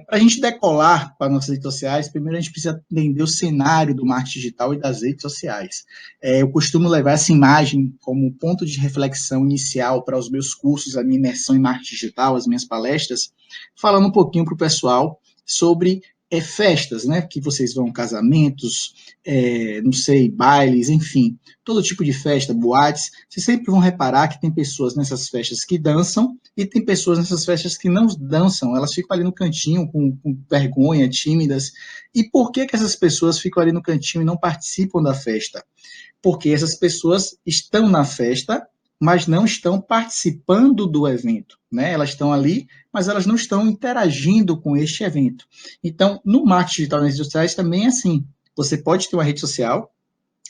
Para a gente decolar para nossas redes sociais, primeiro a gente precisa entender o cenário do marketing digital e das redes sociais. Eu costumo levar essa imagem como ponto de reflexão inicial para os meus cursos, a minha imersão em marketing digital, as minhas palestras, falando um pouquinho para o pessoal sobre festas, né? Que vocês vão, casamentos, não sei, bailes, enfim, todo tipo de festa, boates. Vocês sempre vão reparar que tem pessoas nessas festas que dançam e tem pessoas nessas festas que não dançam, elas ficam ali no cantinho com vergonha, tímidas. E por que essas pessoas ficam ali no cantinho e não participam da festa? Porque essas pessoas estão na festa, mas não estão participando do evento, né? Elas estão ali, mas elas não estão interagindo com este evento. Então, no marketing digital nas redes sociais também é assim. Você pode ter uma rede social,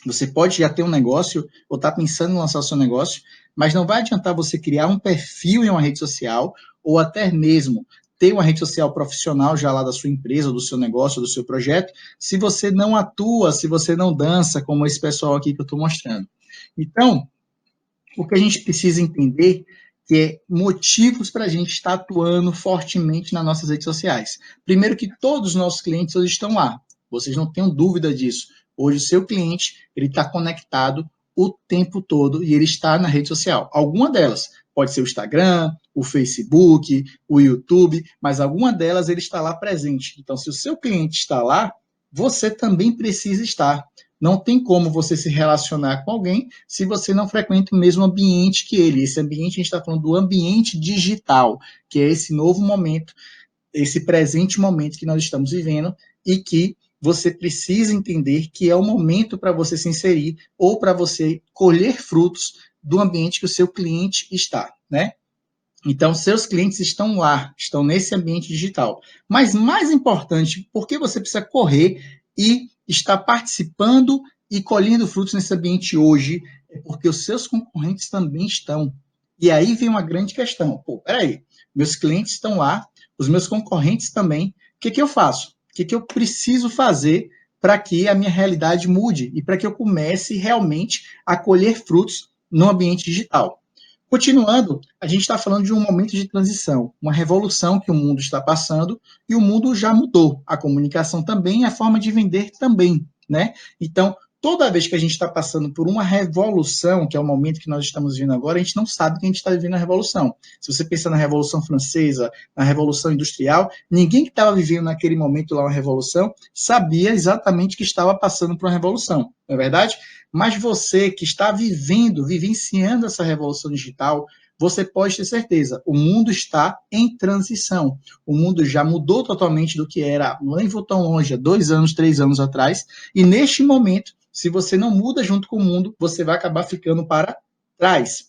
você pode já ter um negócio ou estar pensando em lançar o seu negócio, mas não vai adiantar você criar um perfil em uma rede social ou até mesmo ter uma rede social profissional já lá da sua empresa, do seu negócio, do seu projeto, se você não atua, se você não dança, como esse pessoal aqui que eu estou mostrando. Então, o que a gente precisa entender que é motivos para a gente estar atuando fortemente nas nossas redes sociais. Primeiro que todos os nossos clientes hoje estão lá. Vocês não tenham dúvida disso. Hoje o seu cliente ele está conectado o tempo todo e ele está na rede social. Alguma delas pode ser o Instagram, o Facebook, o YouTube, mas alguma delas ele está lá presente. Então, se o seu cliente está lá, você também precisa estar. Não tem como você se relacionar com alguém se você não frequenta o mesmo ambiente que ele. Esse ambiente, a gente está falando do ambiente digital, que é esse novo momento, esse presente momento que nós estamos vivendo e que você precisa entender que é o momento para você se inserir ou para você colher frutos do ambiente que o seu cliente está, né? Então, seus clientes estão lá, estão nesse ambiente digital. Mas mais importante, por que você precisa correr e estar participando e colhendo frutos nesse ambiente hoje? É porque os seus concorrentes também estão. E aí vem uma grande questão. Pô, peraí, meus clientes estão lá, os meus concorrentes também. O que eu faço? O que eu preciso fazer para que a minha realidade mude e para que eu comece realmente a colher frutos no ambiente digital? Continuando, a gente está falando de um momento de transição, uma revolução que o mundo está passando e o mundo já mudou. A comunicação também, a forma de vender também, né? Então, toda vez que a gente está passando por uma revolução, que é o momento que nós estamos vivendo agora, a gente não sabe que a gente está vivendo a revolução. Se você pensar na Revolução Francesa, na Revolução Industrial, ninguém que estava vivendo naquele momento lá uma revolução sabia exatamente que estava passando por uma revolução, não é verdade? Mas você que está vivenciando essa revolução digital, você pode ter certeza, o mundo está em transição. O mundo já mudou totalmente do que era, nem vou tão longe, há 2 anos, 3 anos atrás, e neste momento, se você não muda junto com o mundo, você vai acabar ficando para trás.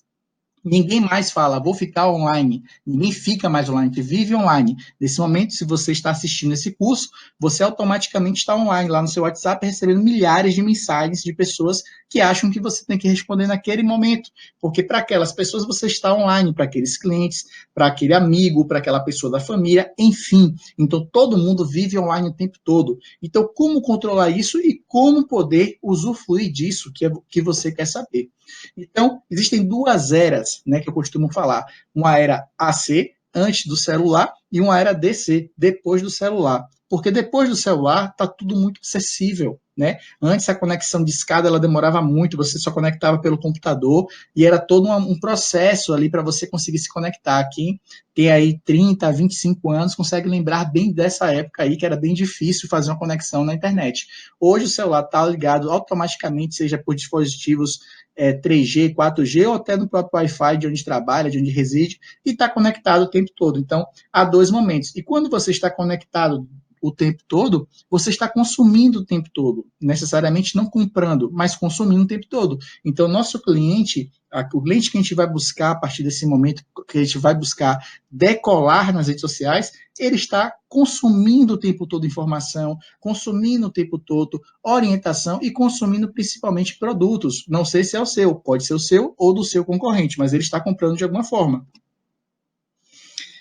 Ninguém mais fala, vou ficar online. Ninguém fica mais online, que vive online. Nesse momento, se você está assistindo esse curso, você automaticamente está online lá no seu WhatsApp, recebendo milhares de mensagens de pessoas que acham que você tem que responder naquele momento. Porque para aquelas pessoas você está online, para aqueles clientes, para aquele amigo, para aquela pessoa da família, enfim. Então, todo mundo vive online o tempo todo. Então, como controlar isso e como poder usufruir disso que você quer saber? Então, existem 2 eras, né, que eu costumo falar. Uma era AC, antes do celular, e uma era DC, depois do celular. Porque depois do celular está tudo muito acessível, né? Antes a conexão de escada ela demorava muito, você só conectava pelo computador e era todo um processo ali para você conseguir se conectar. Quem tem aí 30, 25 anos consegue lembrar bem dessa época aí que era bem difícil fazer uma conexão na internet. Hoje o celular está ligado automaticamente, seja por dispositivos 3G, 4G ou até no próprio Wi-Fi de onde trabalha, de onde reside, e está conectado o tempo todo. Então, há 2 momentos. E quando você está conectado o tempo todo, você está consumindo o tempo todo, necessariamente não comprando, mas consumindo o tempo todo. Então, nosso cliente, o cliente que a gente vai buscar a partir desse momento, que a gente vai buscar decolar nas redes sociais, ele está consumindo o tempo todo informação, consumindo o tempo todo orientação e consumindo principalmente produtos. Não sei se é o seu, pode ser o seu ou do seu concorrente, mas ele está comprando de alguma forma.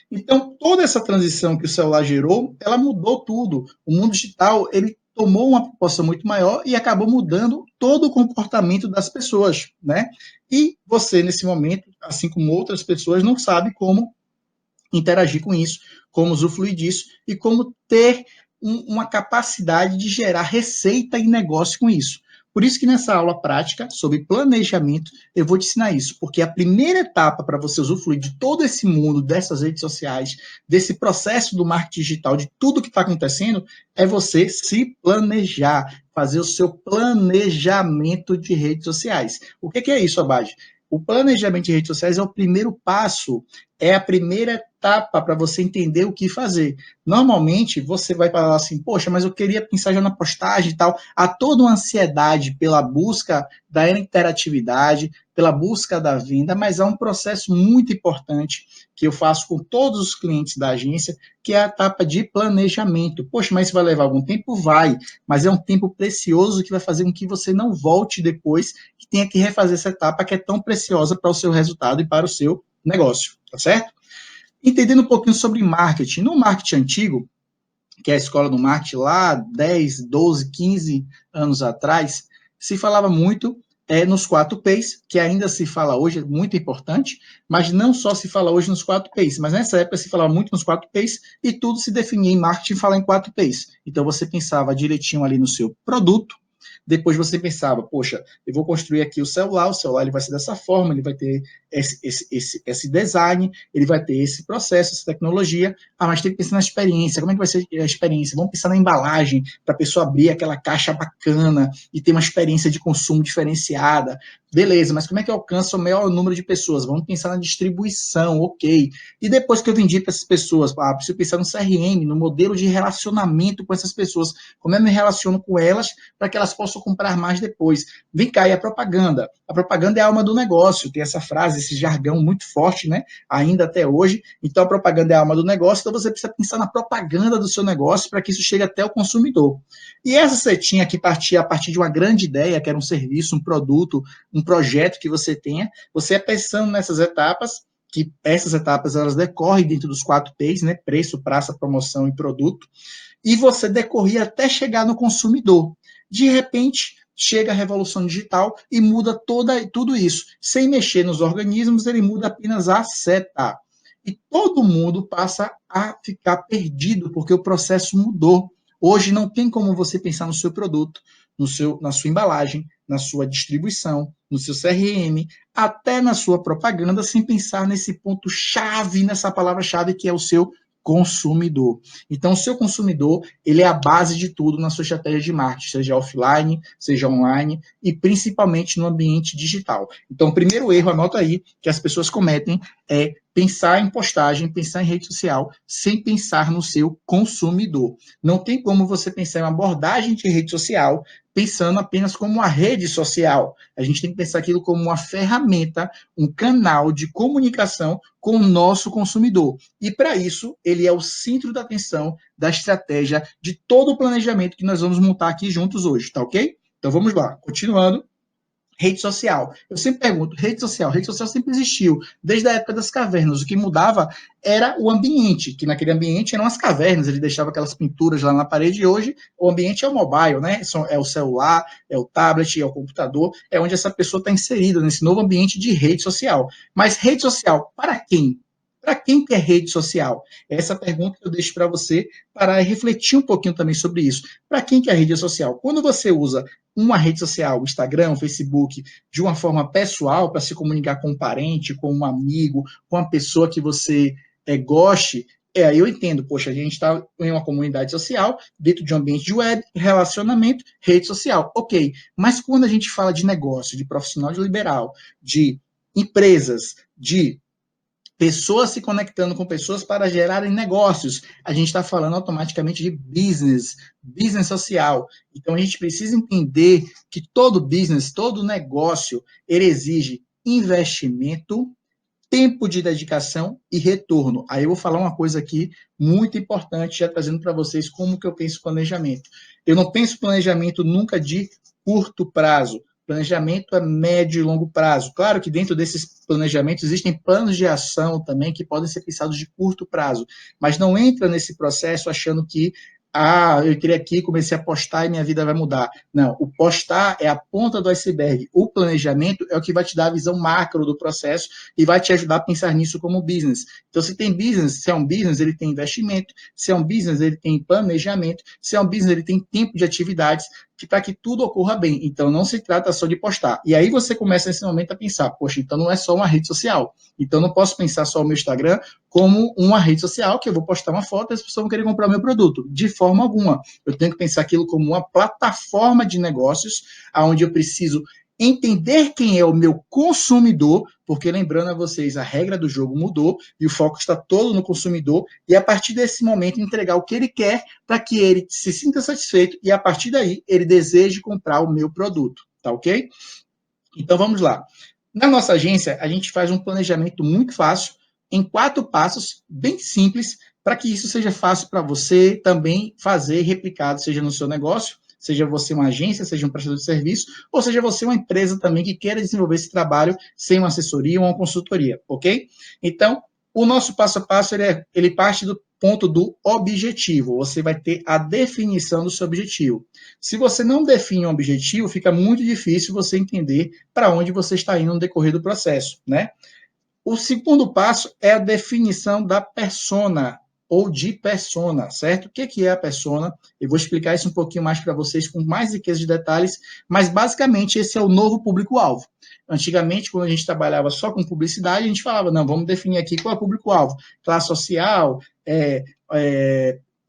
Então, toda essa transição que o celular gerou, ela mudou tudo. O mundo digital, ele tomou uma proporção muito maior e acabou mudando todo o comportamento das pessoas, né? E você, nesse momento, assim como outras pessoas, não sabe como interagir com isso, como usufruir disso e como ter uma capacidade de gerar receita e negócio com isso. Por isso que nessa aula prática sobre planejamento eu vou te ensinar isso, porque a primeira etapa para você usufruir de todo esse mundo, dessas redes sociais, desse processo do marketing digital, de tudo que está acontecendo, é você se planejar, fazer o seu planejamento de redes sociais. O que é isso, Abad? O planejamento de redes sociais é o primeiro passo, é a primeira etapa para você entender o que fazer. Normalmente, você vai falar assim, poxa, mas eu queria pensar já na postagem e tal. Há toda uma ansiedade pela busca da interatividade, pela busca da venda, mas há um processo muito importante que eu faço com todos os clientes da agência, que é a etapa de planejamento. Poxa, mas isso vai levar algum tempo? Vai, mas é um tempo precioso que vai fazer com que você não volte depois e tenha que refazer essa etapa que é tão preciosa para o seu resultado e para o seu negócio, tá certo? Entendendo um pouquinho sobre marketing. No marketing antigo, que é a escola do marketing lá 10, 12, 15 anos atrás, se falava muito nos 4Ps, que ainda se fala hoje, é muito importante, mas não só se fala hoje nos 4Ps, mas nessa época se falava muito nos 4Ps e tudo se definia em marketing falar em 4Ps. Então você pensava direitinho ali no seu produto, depois você pensava, poxa, eu vou construir aqui o celular ele vai ser dessa forma, ele vai ter esse design, ele vai ter esse processo, essa tecnologia, mas tem que pensar na experiência, como é que vai ser a experiência? Vamos pensar na embalagem, para a pessoa abrir aquela caixa bacana e ter uma experiência de consumo diferenciada. Beleza, mas como é que eu alcanço o maior número de pessoas? Vamos pensar na distribuição, ok. E depois que eu vendi para essas pessoas, preciso pensar no CRM, no modelo de relacionamento com essas pessoas, como eu me relaciono com elas para que elas possam comprar mais depois. Vem cá, e a propaganda? A propaganda é a alma do negócio, tem essa frase, esse jargão muito forte, né? Ainda até hoje. Então, a propaganda é a alma do negócio, então você precisa pensar na propaganda do seu negócio para que isso chegue até o consumidor. E essa setinha que partia a partir de uma grande ideia, que era um serviço, um produto, um projeto que você tenha, você é pensando nessas etapas, que essas etapas elas decorrem dentro dos 4Ps, né? Preço, praça, promoção e produto, e você decorria até chegar no consumidor. De repente, chega a revolução digital e muda tudo isso. Sem mexer nos organismos, ele muda apenas a seta. E todo mundo passa a ficar perdido, porque o processo mudou. Hoje não tem como você pensar no seu produto, na sua embalagem, na sua distribuição, no seu CRM, até na sua propaganda, sem pensar nesse ponto-chave, nessa palavra-chave que é o seu consumidor. Então, o seu consumidor, ele é a base de tudo na sua estratégia de marketing, seja offline, seja online e principalmente no ambiente digital. Então, o primeiro erro, anota aí, que as pessoas cometem é pensar em postagem, pensar em rede social, sem pensar no seu consumidor. Não tem como você pensar em uma abordagem de rede social pensando apenas como uma rede social. A gente tem que pensar aquilo como uma ferramenta, um canal de comunicação com o nosso consumidor. E para isso, ele é o centro da atenção da estratégia de todo o planejamento que nós vamos montar aqui juntos hoje, tá ok? Então vamos lá, continuando. Rede social. Eu sempre pergunto, rede social sempre existiu, desde a época das cavernas. O que mudava era o ambiente, que naquele ambiente eram as cavernas, ele deixava aquelas pinturas lá na parede, e hoje o ambiente é o mobile, né? É o celular, é o tablet, é o computador, é onde essa pessoa está inserida nesse novo ambiente de rede social. Mas rede social, para quem? Para quem que é rede social? Essa pergunta que eu deixo para você para refletir um pouquinho também sobre isso. Para quem que é rede social? Quando você usa uma rede social, Instagram, Facebook, de uma forma pessoal, para se comunicar com um parente, com um amigo, com uma pessoa que você goste, eu entendo, poxa, a gente está em uma comunidade social, dentro de um ambiente de web, relacionamento, rede social, ok. Mas quando a gente fala de negócio, de profissional de liberal, de empresas, de pessoas se conectando com pessoas para gerarem negócios. A gente está falando automaticamente de business social. Então, a gente precisa entender que todo business, todo negócio, ele exige investimento, tempo de dedicação e retorno. Aí eu vou falar uma coisa aqui muito importante, já trazendo para vocês como que eu penso planejamento. Eu não penso planejamento nunca de curto prazo. Planejamento é médio e longo prazo. Claro que dentro desses planejamentos existem planos de ação também que podem ser pensados de curto prazo, mas não entra nesse processo achando que eu entrei aqui, comecei a postar e minha vida vai mudar. Não, o postar é a ponta do iceberg. O planejamento é o que vai te dar a visão macro do processo e vai te ajudar a pensar nisso como business. Então, se tem business, se é um business, ele tem investimento. Se é um business, ele tem planejamento. Se é um business, ele tem tempo de atividades para que tudo ocorra bem. Então, não se trata só de postar. E aí você começa nesse momento a pensar, poxa, então não é só uma rede social. Então, não posso pensar só o meu Instagram como uma rede social que eu vou postar uma foto e as pessoas vão querer comprar o meu produto. De forma alguma. Eu tenho que pensar aquilo como uma plataforma de negócios, onde eu preciso entender quem é o meu consumidor, porque lembrando a vocês, a regra do jogo mudou e o foco está todo no consumidor, e a partir desse momento entregar o que ele quer para que ele se sinta satisfeito e a partir daí ele deseje comprar o meu produto, tá ok? Então vamos lá. Na nossa agência, a gente faz um planejamento muito fácil, em 4 passos, bem simples, para que isso seja fácil para você também fazer replicado, seja no seu negócio, seja você uma agência, seja um prestador de serviço, ou seja você uma empresa também que queira desenvolver esse trabalho sem uma assessoria ou uma consultoria, ok? Então, o nosso passo a passo ele parte do ponto do objetivo. Você vai ter a definição do seu objetivo. Se você não define um objetivo, fica muito difícil você entender para onde você está indo no decorrer do processo, né? O segundo passo é a definição da persona ou de persona, certo? O que é a persona? Eu vou explicar isso um pouquinho mais para vocês com mais riqueza de detalhes, mas basicamente esse é o novo público-alvo. Antigamente, quando a gente trabalhava só com publicidade, a gente falava, não, vamos definir aqui qual é o público-alvo. Classe social,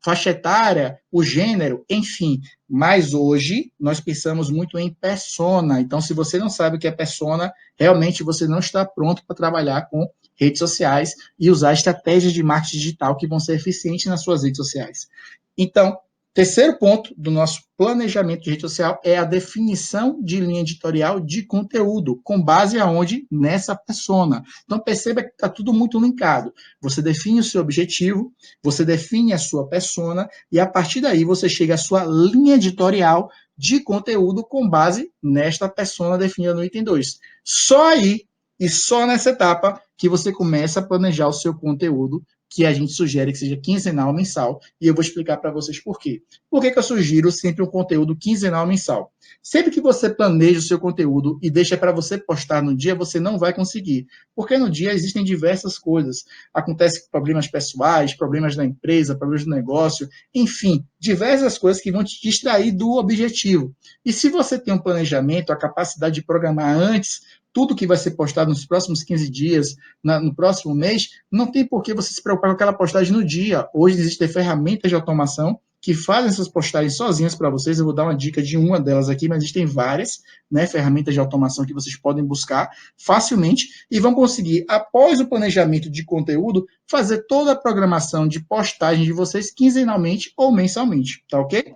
faixa etária, o gênero, enfim. Mas hoje nós pensamos muito em persona. Então, se você não sabe o que é persona, realmente você não está pronto para trabalhar com redes sociais e usar estratégias de marketing digital que vão ser eficientes nas suas redes sociais. Então, terceiro ponto do nosso planejamento de rede social é a definição de linha editorial de conteúdo, com base aonde? Nessa persona. Então, perceba que está tudo muito linkado. Você define o seu objetivo, você define a sua persona, e a partir daí você chega à sua linha editorial de conteúdo com base nesta persona definida no item 2. Só aí e só nessa etapa que você começa a planejar o seu conteúdo, que a gente sugere que seja quinzenal ou mensal, e eu vou explicar para vocês por quê. Por que eu sugiro sempre um conteúdo quinzenal ou mensal? Sempre que você planeja o seu conteúdo e deixa para você postar no dia, você não vai conseguir, porque no dia existem diversas coisas. Acontecem problemas pessoais, problemas da empresa, problemas do negócio, enfim, diversas coisas que vão te distrair do objetivo. E se você tem um planejamento, a capacidade de programar antes, tudo que vai ser postado nos próximos 15 dias, no próximo mês, não tem por que você se preocupar com aquela postagem no dia. Hoje existem ferramentas de automação que fazem essas postagens sozinhas para vocês. Eu vou dar uma dica de uma delas aqui, mas existem várias, né, ferramentas de automação que vocês podem buscar facilmente e vão conseguir, após o planejamento de conteúdo, fazer toda a programação de postagem de vocês quinzenalmente ou mensalmente, tá ok?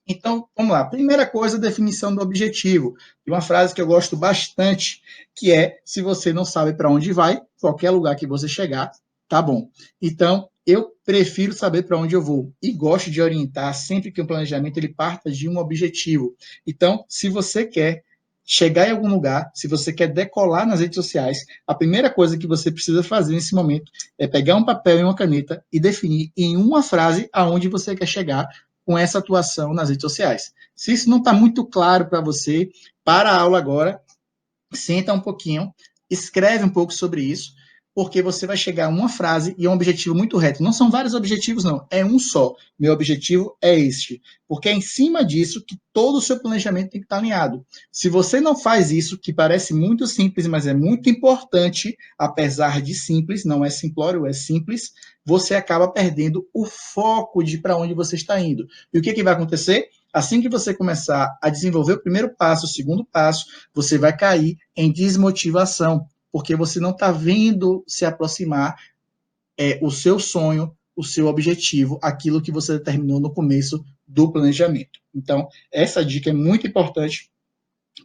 Então, vamos lá. Primeira coisa, definição do objetivo. E uma frase que eu gosto bastante, que é: se você não sabe para onde vai, qualquer lugar que você chegar, tá bom. Então, eu prefiro saber para onde eu vou e gosto de orientar sempre que o planejamento ele parta de um objetivo. Então, se você quer chegar em algum lugar, se você quer decolar nas redes sociais, a primeira coisa que você precisa fazer nesse momento é pegar um papel e uma caneta e definir em uma frase aonde você quer chegar com essa atuação nas redes sociais. Se isso não está muito claro para você, para a aula agora, senta um pouquinho, escreve um pouco sobre isso, porque você vai chegar a uma frase e é um objetivo muito reto. Não são vários objetivos, não. É um só. Meu objetivo é este. Porque é em cima disso que todo o seu planejamento tem que estar alinhado. Se você não faz isso, que parece muito simples, mas é muito importante, apesar de simples, não é simplório, é simples, você acaba perdendo o foco de para onde você está indo. E o que vai acontecer? Assim que você começar a desenvolver o primeiro passo, o segundo passo, você vai cair em desmotivação, porque você não está vendo se aproximar o seu sonho, o seu objetivo, aquilo que você determinou no começo do planejamento. Então, essa dica é muito importante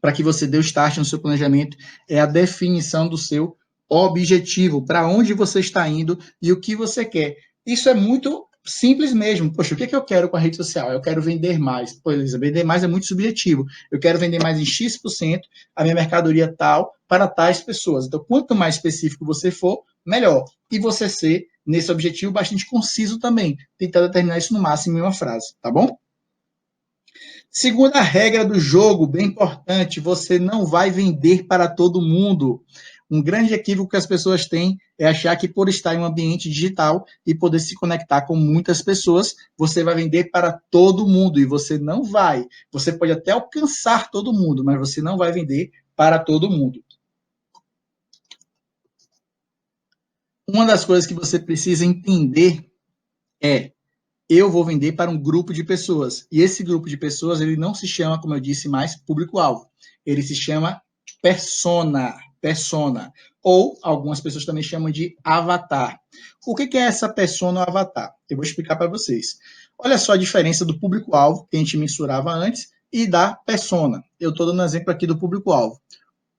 para que você dê o start no seu planejamento, é a definição do seu objetivo, para onde você está indo e o que você quer. Isso é muito Simples mesmo. Poxa, o que eu quero com a rede social? Eu quero vender mais. Pois, vender mais é muito subjetivo. Eu quero vender mais em X% a minha mercadoria tal para tais pessoas. Então, quanto mais específico você for, melhor. E você ser, nesse objetivo, bastante conciso também. Tentar determinar isso no máximo em uma frase, tá bom? Segunda regra do jogo, bem importante, você não vai vender para todo mundo. Um grande equívoco que as pessoas têm é achar que por estar em um ambiente digital e poder se conectar com muitas pessoas, você vai vender para todo mundo, e você não vai. Você pode até alcançar todo mundo, mas você não vai vender para todo mundo. Uma das coisas que você precisa entender é: eu vou vender para um grupo de pessoas. E esse grupo de pessoas, ele não se chama, como eu disse, mais público-alvo. Ele se chama persona. Persona. Ou algumas pessoas também chamam de avatar. O que é essa persona ou avatar? Eu vou explicar para vocês. Olha só a diferença do público-alvo, que a gente mensurava antes, e da persona. Eu estou dando um exemplo aqui do público-alvo.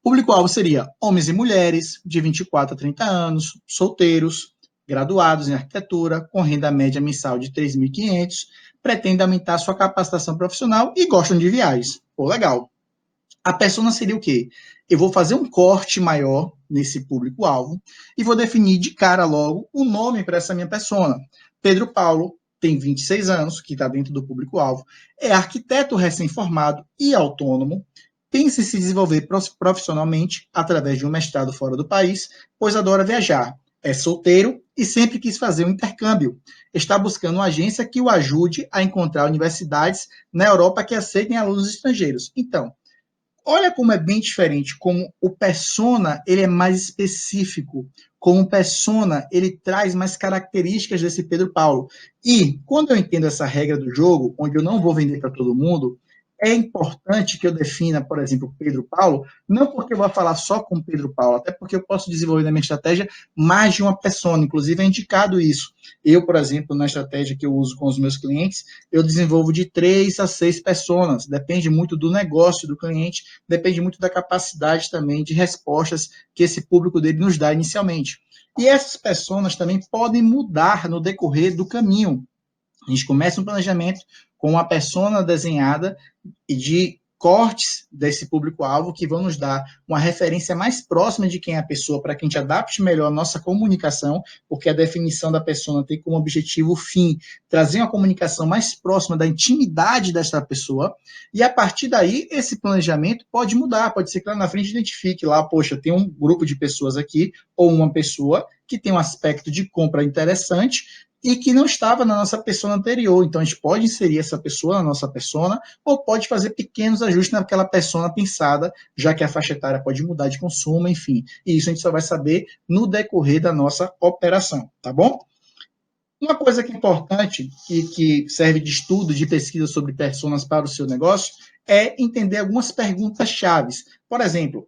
Público-alvo seria homens e mulheres de 24 a 30 anos, solteiros, graduados em arquitetura, com renda média mensal de 3.500, pretendem aumentar sua capacitação profissional e gostam de viagens. Pô, legal. A persona seria o quê? Eu vou fazer um corte maior nesse público-alvo e vou definir de cara logo o nome para essa minha persona. Pedro Paulo tem 26 anos, que está dentro do público-alvo, é arquiteto recém-formado e autônomo, pensa em se desenvolver profissionalmente através de um mestrado fora do país, pois adora viajar, é solteiro e sempre quis fazer um intercâmbio. Está buscando uma agência que o ajude a encontrar universidades na Europa que aceitem alunos estrangeiros. Então, olha como é bem diferente, como o persona ele é mais específico, como o persona ele traz mais características desse Pedro Paulo. E quando eu entendo essa regra do jogo, onde eu não vou vender para todo mundo, é importante que eu defina, por exemplo, Pedro Paulo, não porque eu vou falar só com Pedro Paulo, até porque eu posso desenvolver na minha estratégia mais de uma persona, inclusive é indicado isso. Eu, por exemplo, na estratégia que eu uso com os meus clientes, eu desenvolvo de 3 a 6 personas, depende muito do negócio do cliente, depende muito da capacidade também de respostas que esse público dele nos dá inicialmente. E essas personas também podem mudar no decorrer do caminho. A gente começa um planejamento com uma persona desenhada e de cortes desse público-alvo que vão nos dar uma referência mais próxima de quem é a pessoa, para que a gente adapte melhor a nossa comunicação, porque a definição da persona tem como objetivo fim trazer uma comunicação mais próxima da intimidade dessa pessoa, e a partir daí esse planejamento pode mudar, pode ser que lá na frente identifique lá, poxa, tem um grupo de pessoas aqui, ou uma pessoa que tem um aspecto de compra interessante, e que não estava na nossa persona anterior. Então, a gente pode inserir essa pessoa na nossa persona ou pode fazer pequenos ajustes naquela persona pensada, já que a faixa etária pode mudar de consumo, enfim. E isso a gente só vai saber no decorrer da nossa operação, tá bom? Uma coisa que é importante, que serve de estudo, de pesquisa sobre personas para o seu negócio, é entender algumas perguntas chaves. Por exemplo,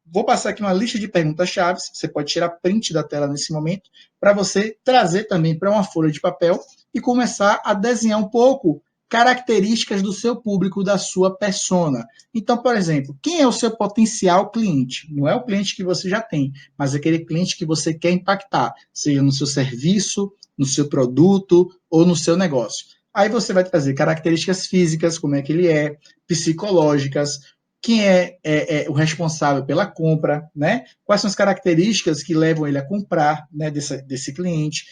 vou passar aqui uma lista de perguntas-chave, você pode tirar print da tela nesse momento, para você trazer também para uma folha de papel e começar a desenhar um pouco características do seu público, da sua persona. Então, por exemplo, quem é o seu potencial cliente? Não é o cliente que você já tem, mas é aquele cliente que você quer impactar, seja no seu serviço, no seu produto ou no seu negócio. Aí você vai trazer características físicas, como é que ele é, psicológicas, quem é o responsável pela compra, né? Quais são as características que levam ele a comprar, né, desse cliente,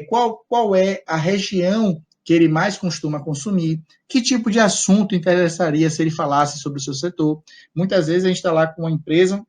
qual é a região que ele mais costuma consumir, que tipo de assunto interessaria se ele falasse sobre o seu setor. Muitas vezes a gente está lá com uma empresa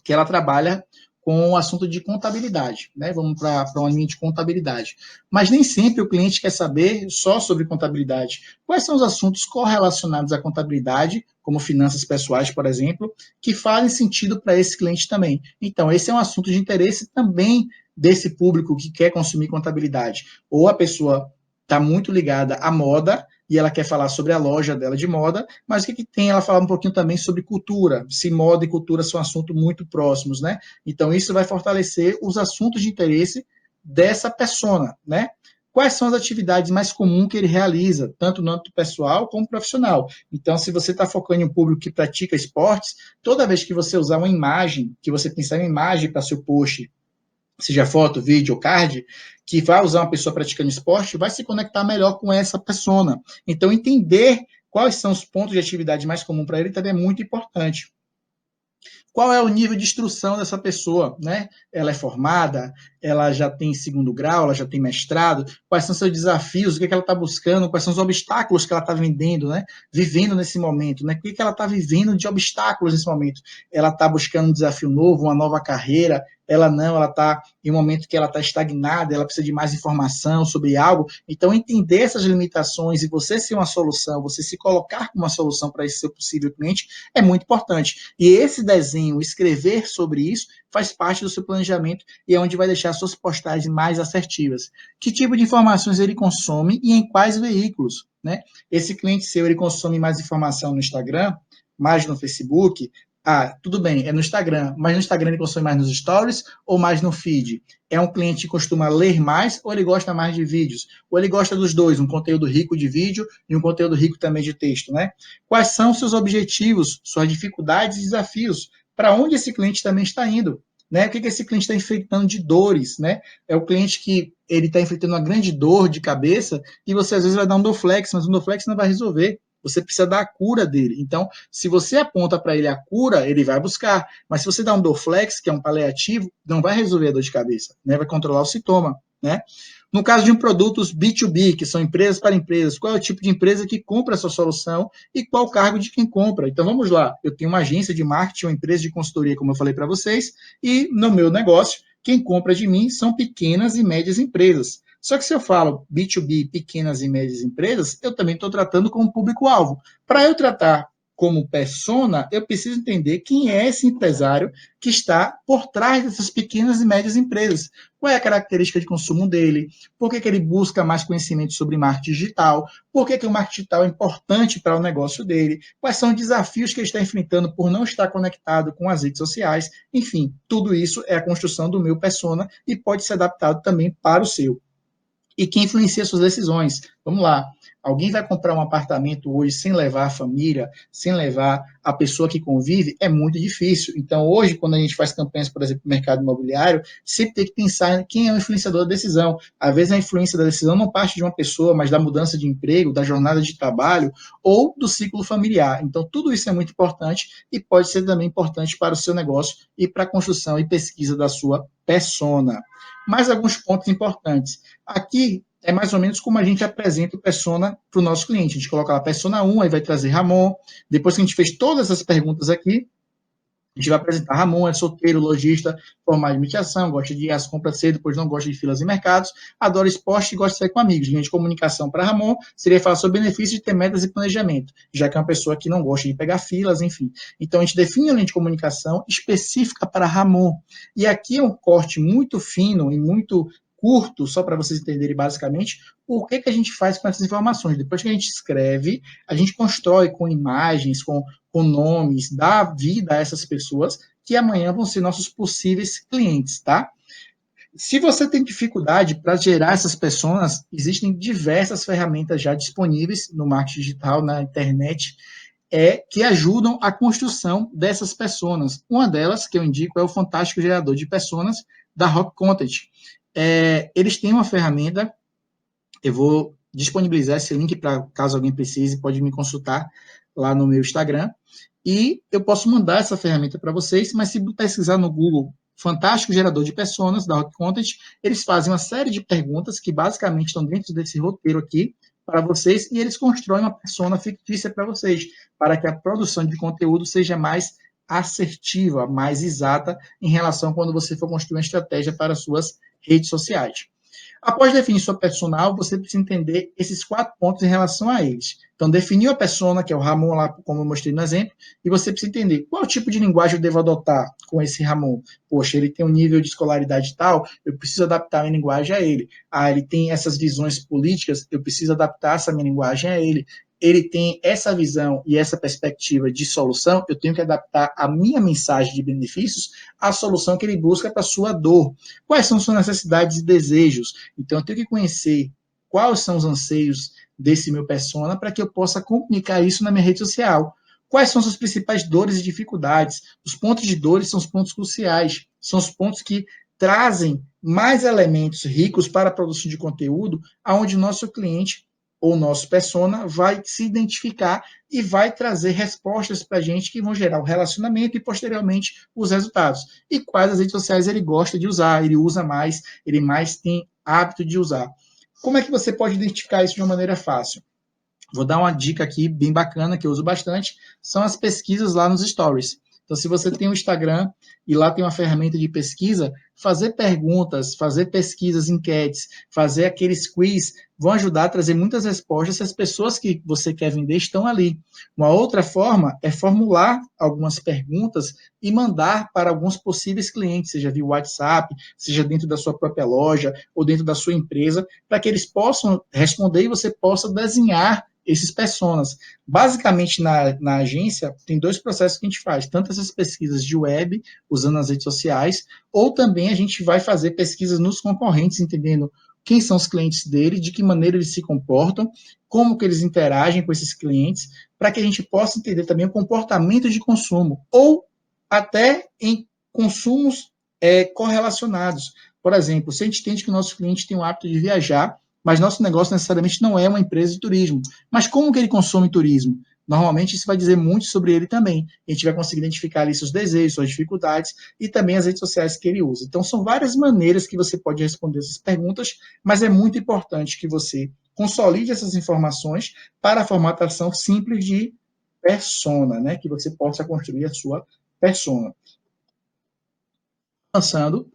que ela trabalha com o assunto de contabilidade, né? Vamos para uma linha de contabilidade. Mas nem sempre o cliente quer saber só sobre contabilidade. Quais são os assuntos correlacionados à contabilidade, como finanças pessoais, por exemplo, que fazem sentido para esse cliente também? Então, esse é um assunto de interesse também desse público que quer consumir contabilidade. Ou a pessoa está muito ligada à moda e ela quer falar sobre a loja dela de moda, mas o que tem? Ela fala um pouquinho também sobre cultura, se moda e cultura são assuntos muito próximos, né? Então, isso vai fortalecer os assuntos de interesse dessa persona, né? Quais são as atividades mais comuns que ele realiza, tanto no âmbito pessoal como profissional? Então, se você está focando em um público que pratica esportes, toda vez que você usar uma imagem, que você pensar em uma imagem para seu post seja foto, vídeo ou card, que vai usar uma pessoa praticando esporte, vai se conectar melhor com essa persona. Então, entender quais são os pontos de atividade mais comum para ele também é muito importante. Qual é o nível de instrução dessa pessoa, né? Ela é formada, ela já tem segundo grau, ela já tem mestrado, quais são seus desafios, o que, é que ela está buscando, quais são os obstáculos que ela está vivendo nesse momento, né? O que, é que ela está vivendo de obstáculos nesse momento? Ela está buscando um desafio novo, uma nova carreira, ela está em um momento que ela está estagnada, ela precisa de mais informação sobre algo. Então, entender essas limitações e você ser uma solução, você se colocar como uma solução para esse seu possível cliente é muito importante. E esse desenho, escrever sobre isso, faz parte do seu planejamento e é onde vai deixar suas postagens mais assertivas. Que tipo de informações ele consome e em quais veículos, né? Esse cliente seu, ele consome mais informação no Instagram, mais no Facebook. Ah, tudo bem, é no Instagram, mas no Instagram ele consome mais nos stories ou mais no feed? É um cliente que costuma ler mais ou ele gosta mais de vídeos? Ou ele gosta dos dois, um conteúdo rico de vídeo e um conteúdo rico também de texto, né? Quais são seus objetivos, suas dificuldades e desafios? Para onde esse cliente também está indo? Né? O que esse cliente está enfrentando de dores? Né? É o cliente que ele está enfrentando uma grande dor de cabeça e você às vezes vai dar um Dorflex, mas o Dorflex não vai resolver. Você precisa dar a cura dele. Então, se você aponta para ele a cura, ele vai buscar. Mas se você dá um Dorflex, que é um paliativo, não vai resolver a dor de cabeça, né? Vai controlar o sintoma, né? No caso de produtos B2B, que são empresas para empresas, qual é o tipo de empresa que compra a sua solução e qual o cargo de quem compra? Então vamos lá, eu tenho uma agência de marketing, uma empresa de consultoria, como eu falei para vocês, e no meu negócio, quem compra de mim são pequenas e médias empresas. Só que se eu falo B2B, pequenas e médias empresas, eu também estou tratando como público-alvo. Para eu tratar como persona, eu preciso entender quem é esse empresário que está por trás dessas pequenas e médias empresas. Qual é a característica de consumo dele? Por que ele busca mais conhecimento sobre marketing digital? Por que o marketing digital é importante para o negócio dele? Quais são os desafios que ele está enfrentando por não estar conectado com as redes sociais? Enfim, tudo isso é a construção do meu persona e pode ser adaptado também para o seu. E que influencia suas decisões. Vamos lá. Alguém vai comprar um apartamento hoje sem levar a família, sem levar a pessoa que convive? É muito difícil. Então, hoje, quando a gente faz campanhas, por exemplo, no mercado imobiliário, sempre tem que pensar quem é o influenciador da decisão. Às vezes, a influência da decisão não parte de uma pessoa, mas da mudança de emprego, da jornada de trabalho ou do ciclo familiar. Então, tudo isso é muito importante e pode ser também importante para o seu negócio e para a construção e pesquisa da sua persona. Mais alguns pontos importantes. Aqui é mais ou menos como a gente apresenta o persona para o nosso cliente. A gente coloca lá persona 1, aí vai trazer Ramon. Depois que a gente fez todas as perguntas aqui, a gente vai apresentar Ramon, é solteiro, lojista, formado em administração, gosta de ir às compras cedo, pois não gosta de filas em mercados, adora esporte e gosta de sair com amigos. Linha de comunicação para Ramon seria falar sobre o benefício de ter metas e planejamento, já que é uma pessoa que não gosta de pegar filas, enfim. Então, a gente define a linha de comunicação específica para Ramon. E aqui é um corte muito fino e muito curto, só para vocês entenderem basicamente, o que a gente faz com essas informações. Depois que a gente escreve, a gente constrói com imagens, com nomes, dá vida a essas pessoas que amanhã vão ser nossos possíveis clientes, tá? Se você tem dificuldade para gerar essas pessoas, existem diversas ferramentas já disponíveis no marketing digital, na internet, que ajudam a construção dessas pessoas. Uma delas, que eu indico, é o fantástico gerador de pessoas da Rock Content. Eles têm uma ferramenta, eu vou disponibilizar esse link para caso alguém precise, pode me consultar lá no meu Instagram. E eu posso mandar essa ferramenta para vocês, mas se pesquisar no Google Fantástico Gerador de Personas, da Rock Content, eles fazem uma série de perguntas que basicamente estão dentro desse roteiro aqui para vocês e eles constroem uma persona fictícia para vocês, para que a produção de conteúdo seja mais assertiva, mais exata em relação a quando você for construir uma estratégia para suas redes sociais. Após definir sua personal, você precisa entender esses 4 pontos em relação a eles. Então, definiu a persona, que é o Ramon lá, como eu mostrei no exemplo, e você precisa entender qual tipo de linguagem eu devo adotar com esse Ramon. Poxa, ele tem um nível de escolaridade tal, eu preciso adaptar a minha linguagem a ele. Ah, ele tem essas visões políticas, eu preciso adaptar essa minha linguagem a ele. Ele tem essa visão e essa perspectiva de solução, eu tenho que adaptar a minha mensagem de benefícios à solução que ele busca para a sua dor. Quais são suas necessidades e desejos? Então, eu tenho que conhecer quais são os anseios desse meu persona para que eu possa comunicar isso na minha rede social. Quais são suas principais dores e dificuldades? Os pontos de dores são os pontos cruciais, são os pontos que trazem mais elementos ricos para a produção de conteúdo, aonde o nosso cliente ou nosso persona vai se identificar e vai trazer respostas para a gente que vão gerar o relacionamento e, posteriormente, os resultados. E quais as redes sociais ele gosta de usar, ele usa mais, ele mais tem hábito de usar. Como é que você pode identificar isso de uma maneira fácil? Vou dar uma dica aqui bem bacana que eu uso bastante, são as pesquisas lá nos stories. Então, se você tem um Instagram e lá tem uma ferramenta de pesquisa, fazer perguntas, fazer pesquisas, enquetes, fazer aqueles quiz, vão ajudar a trazer muitas respostas se as pessoas que você quer vender estão ali. Uma outra forma é formular algumas perguntas e mandar para alguns possíveis clientes, seja via WhatsApp, seja dentro da sua própria loja ou dentro da sua empresa, para que eles possam responder e você possa desenhar esses personas. Basicamente, na agência, tem dois processos que a gente faz, tanto essas pesquisas de web, usando as redes sociais, ou também a gente vai fazer pesquisas nos concorrentes, entendendo quem são os clientes dele, de que maneira eles se comportam, como que eles interagem com esses clientes, para que a gente possa entender também o comportamento de consumo, ou até em consumos correlacionados. Por exemplo, se a gente entende que o nosso cliente tem o hábito de viajar, mas nosso negócio necessariamente não é uma empresa de turismo. Mas como que ele consome turismo? Normalmente isso vai dizer muito sobre ele também. A gente vai conseguir identificar ali seus desejos, suas dificuldades e também as redes sociais que ele usa. Então são várias maneiras que você pode responder essas perguntas, mas é muito importante que você consolide essas informações para a formatação simples de persona, né? Que você possa construir a sua persona. Avançando,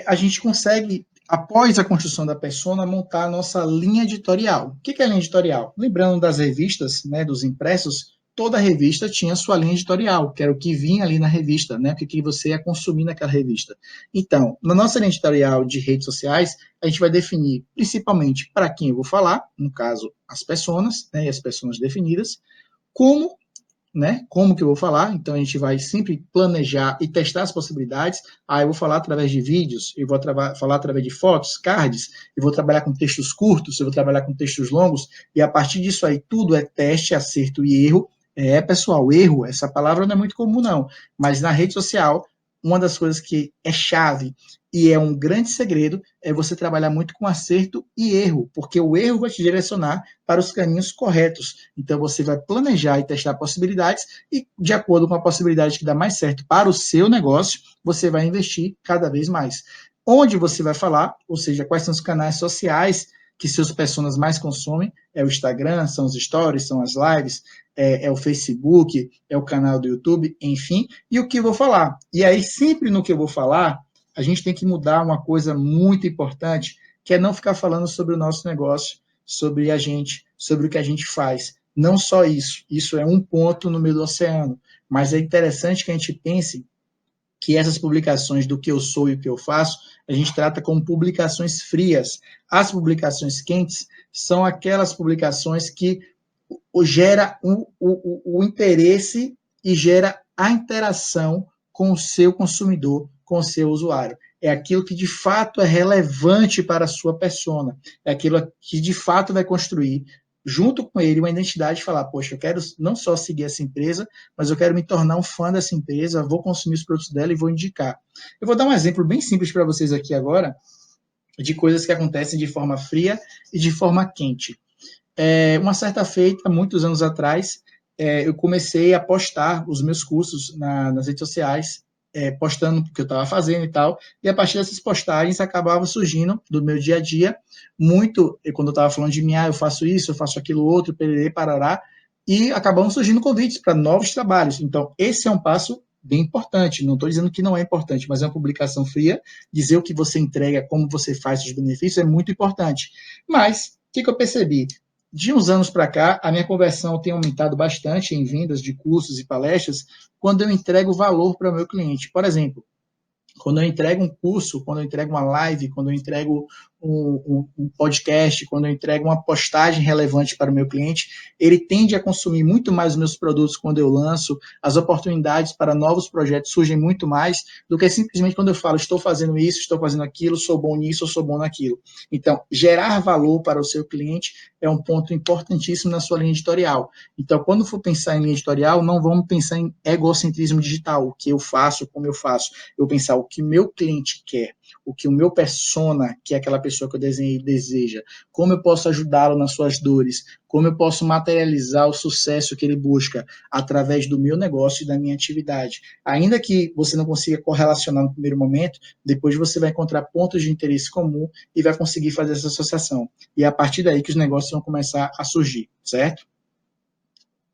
a gente consegue, após a construção da persona, montar a nossa linha editorial. O que é a linha editorial? Lembrando das revistas, né, dos impressos, toda revista tinha sua linha editorial, que era o que vinha ali na revista, né, o que você ia consumir naquela revista. Então, na nossa linha editorial de redes sociais, a gente vai definir principalmente para quem eu vou falar, no caso, as personas, né, e as personas definidas, como, né? Como que eu vou falar? Então a gente vai sempre planejar e testar as possibilidades. Eu vou falar através de vídeos, eu vou falar através de fotos, cards, eu vou trabalhar com textos curtos, eu vou trabalhar com textos longos, e a partir disso aí tudo é teste, acerto e erro. Pessoal, erro, essa palavra não é muito comum não, mas na rede social, uma das coisas que é chave e é um grande segredo é você trabalhar muito com acerto e erro, porque o erro vai te direcionar para os caminhos corretos. Então você vai planejar e testar possibilidades e, de acordo com a possibilidade que dá mais certo para o seu negócio, você vai investir cada vez mais. Onde você vai falar, ou seja, quais são os canais sociais que seus personas mais consomem, é o Instagram, são os stories, são as lives, é o Facebook, é o canal do YouTube, enfim, e o que eu vou falar. E aí, sempre no que eu vou falar, a gente tem que mudar uma coisa muito importante, que é não ficar falando sobre o nosso negócio, sobre a gente, sobre o que a gente faz. Não só isso, isso é um ponto no meio do oceano, mas é interessante que a gente pense que essas publicações do que eu sou e o que eu faço, a gente trata como publicações frias. As publicações quentes são aquelas publicações que gera o interesse e gera a interação com o seu consumidor, com o seu usuário. É aquilo que de fato é relevante para a sua persona, é aquilo que de fato vai construir junto com ele uma identidade e falar, poxa, eu quero não só seguir essa empresa, mas eu quero me tornar um fã dessa empresa, vou consumir os produtos dela e vou indicar. Eu vou dar um exemplo bem simples para vocês aqui agora, de coisas que acontecem de forma fria e de forma quente. Uma certa feita, muitos anos atrás, eu comecei a postar os meus cursos nas redes sociais, postando o que eu estava fazendo e tal, e a partir dessas postagens acabava surgindo do meu dia a dia, muito, quando eu estava falando de mim, eu faço isso, eu faço aquilo outro, pererê, parará, e acabam surgindo convites para novos trabalhos. Então, esse é um passo bem importante, não estou dizendo que não é importante, mas é uma publicação fria, dizer o que você entrega, como você faz os benefícios, é muito importante. Mas, o que eu percebi? De uns anos para cá, a minha conversão tem aumentado bastante em vendas de cursos e palestras quando eu entrego valor para o meu cliente. Por exemplo, quando eu entrego um curso, quando eu entrego uma live, quando eu entrego um podcast, quando eu entrego uma postagem relevante para o meu cliente, ele tende a consumir muito mais os meus produtos quando eu lanço, as oportunidades para novos projetos surgem muito mais do que simplesmente quando eu falo, estou fazendo isso, estou fazendo aquilo, sou bom nisso, ou sou bom naquilo. Então, gerar valor para o seu cliente é um ponto importantíssimo na sua linha editorial. Então, quando for pensar em linha editorial, não vamos pensar em egocentrismo digital, o que eu faço, como eu faço. Eu vou pensar o que o meu cliente quer, o que o meu persona, que é aquela pessoa que eu desenhei, deseja, como eu posso ajudá-lo nas suas dores, como eu posso materializar o sucesso que ele busca através do meu negócio e da minha atividade. Ainda que você não consiga correlacionar no primeiro momento, depois você vai encontrar pontos de interesse comum e vai conseguir fazer essa associação. E é a partir daí que os negócios vão começar a surgir, certo?